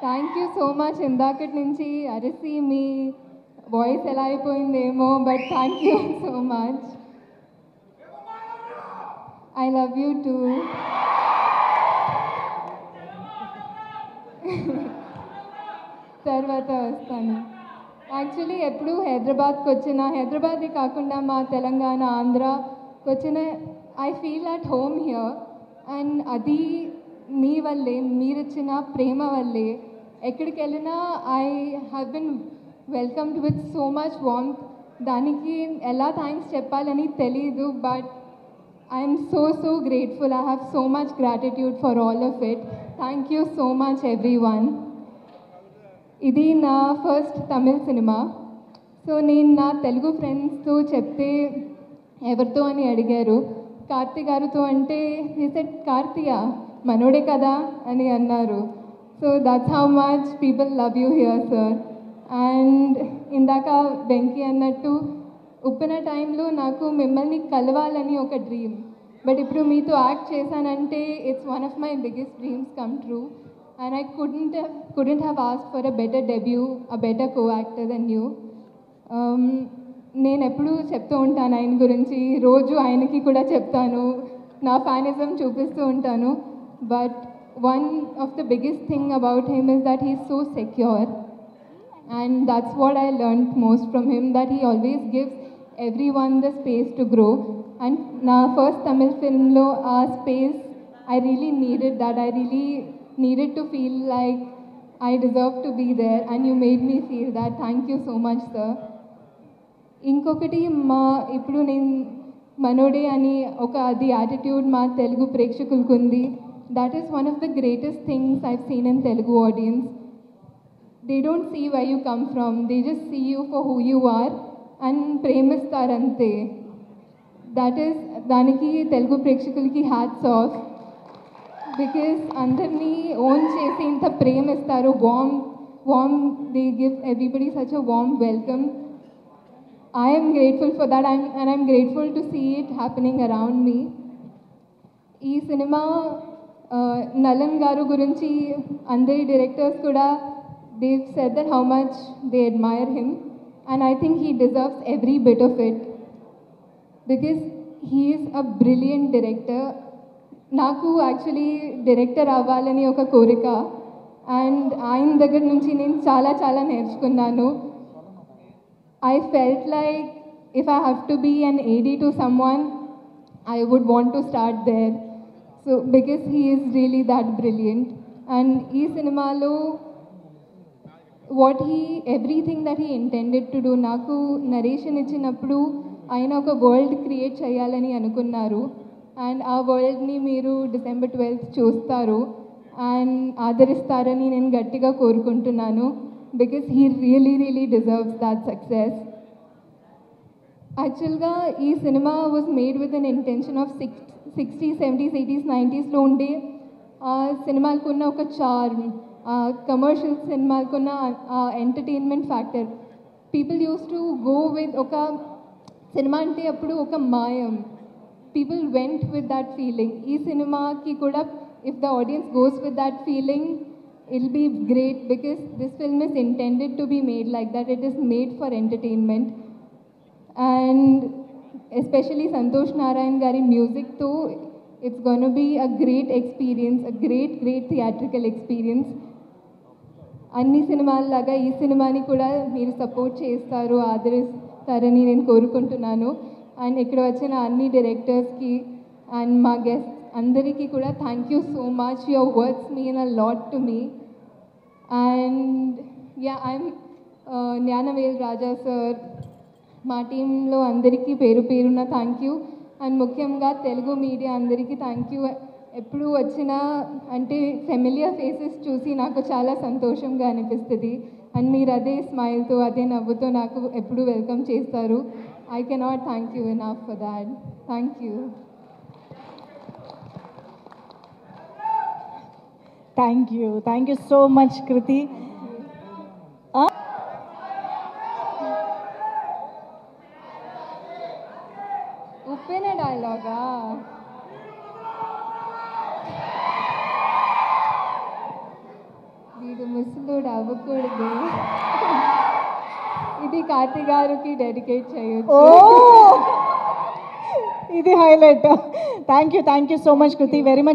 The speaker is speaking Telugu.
Thank you so much. ఇందాకటి నుంచి అరిసి మీ వాయిస్ ఎలా అయిపోయిందేమో, but thank you so much. I love you too. తర్వాత వస్తాను. యాక్చువల్లీ ఎప్పుడు హైదరాబాద్కి వచ్చిన, హైదరాబాదే కాకుండా మా తెలంగాణ, ఆంధ్రాకి వచ్చిన, I feel at home here. And అది మీ వల్లే, మీరిచ్చిన ప్రేమ వల్లే. ఎక్కడికి వెళ్ళినా I have been welcomed with so much warmth. దానికి ఎలా థ్యాంక్స్ చెప్పాలని తెలీదు, but I'm so grateful. I have so much gratitude for all of it. Thank you so much every one. ఇది నా ఫస్ట్ తమిళ్ సినిమా. సో నేను నా తెలుగు ఫ్రెండ్స్తో చెప్తే ఎవరితో అని అడిగారు. కార్తీ గారితో అంటే హి సెడ్ కార్తీయా మనోడే కదా అని అన్నారు. So that's how much people love you here sir. And ఇందాక వెంకీ అన్నట్టు ఉప్పిన టైంలో నాకు మిమ్మల్ని కలవాలని ఒక డ్రీమ్, బట్ ఇప్పుడు మీతో యాక్ట్ చేశానంటే it's one of my biggest dreams come true. And I couldn't have asked for a better debut, a better co-actor than you. నేను ఎప్పుడూ చెప్తూ ఉంటాను ఆయన గురించి, రోజు ఆయనకి కూడా చెప్తాను, నా ఫ్యానిజం చూపిస్తూ ఉంటాను. But one of the biggest thing about him is that he is so secure. And that's what I learn most from him, that he always gives every one the space to grow. And నా ఫస్ట్ తమిళ్ ఫిల్మ్లో ఆ space I really needed that. I really needed to feel like I deserve to be there, and you made me feel that. Thank you so much, sir. ఇంకొకటి ఇప్పుడు నేను మనోడే అని ఒక అది యాటిట్యూడ్ మా తెలుగు ప్రేక్షకులకు ఉంది. That is one of the greatest things I've seen in Telugu audience. They don't see why you come from, they just see you for who you are and ప్రేమిస్తారంతే. దట్ ఈస్, దానికి తెలుగు ప్రేక్షకులకి హ్యాట్స్ ఆఫ్. బికాస్ అందరినీ ఓన్ చేసి ఇంత ప్రేమిస్తారు, warm they give everybody such a warm welcome. I'm grateful for that, and I'm grateful to see it happening around me. ఈ సినిమా నలన్ గారు గురించి అందరి డైరెక్టర్స్ కూడా they said that how much they admire him, and I think he deserves every bit of it because he is a brilliant director. నాకు యాక్చువల్లీ డైరెక్టర్ అవ్వాలని ఒక కోరిక, అండ్ ఆయన దగ్గర నుంచి నేను చాలా నేర్చుకున్నాను. I felt like if I have to be an AD to someone, I would want to start there. So because he is really that brilliant. And ఈ సినిమాలో everything that he intended to do, నాకు నరేషన్ ఇచ్చినప్పుడు ఆయన ఒక వరల్డ్ క్రియేట్ చేయాలని అనుకున్నారు. అండ్ ఆ వరల్డ్ని మీరు December 12th చూస్తారు అండ్ ఆదరిస్తారని నేను గట్టిగా కోరుకుంటున్నాను. Because he really deserves that success. యాక్చువల్గా ఈ cinema was made with an intention of 60s, 70s, 80s, 90sలో ఉండే సినిమాలకున్న ఒక చార్మ్, కమర్షియల్ సినిమాలకున్న entertainment factor. People use to go with, ఒక సినిమా అంటే అప్పుడు ఒక మాయం. People went with that feeling. Ee cinema ki kuda, if the audience goes with that feeling, it'll be great because this film is intended to be made like that. It is made for entertainment. And especially Santosh Narayan gari music too, it's going to be a great experience, a great theatrical experience. అన్ని సినిమాల లాగా ఈ సినిమాని కూడా మీరు సపోర్ట్ చేస్తారు, ఆదరిస్తారని నేను కోరుకుంటున్నాను. అండ్ ఇక్కడ వచ్చిన అన్ని డైరెక్టర్స్కి అండ్ మా గెస్ట్ అందరికీ కూడా thank you so much. Your words mean a lot to me. And I'm Gnanavel Raja sir, మా టీంలో అందరికీ పేరున థ్యాంక్ యూ. అండ్ ముఖ్యంగా తెలుగు మీడియా అందరికీ థ్యాంక్ యూ. ఎప్పుడు వచ్చినా అంటే ఫెమిలియర్ ఫేసెస్ చూసి నాకు చాలా సంతోషంగా అనిపిస్తుంది. అండ్ మీరు అదే స్మైల్తో, అదే నవ్వుతో నాకు ఎప్పుడు వెల్కమ్ చేస్తారు. I cannot thank you enough for that. Thank you. Thank you so much, Kriti. Uppina dialogue. Exclude అవ్వకూడదు. ఇది కార్తీ గారికి డెడికేట్ చేయొచ్చు. ఓ ఇది highlight. Thank you so much Kriti, very much.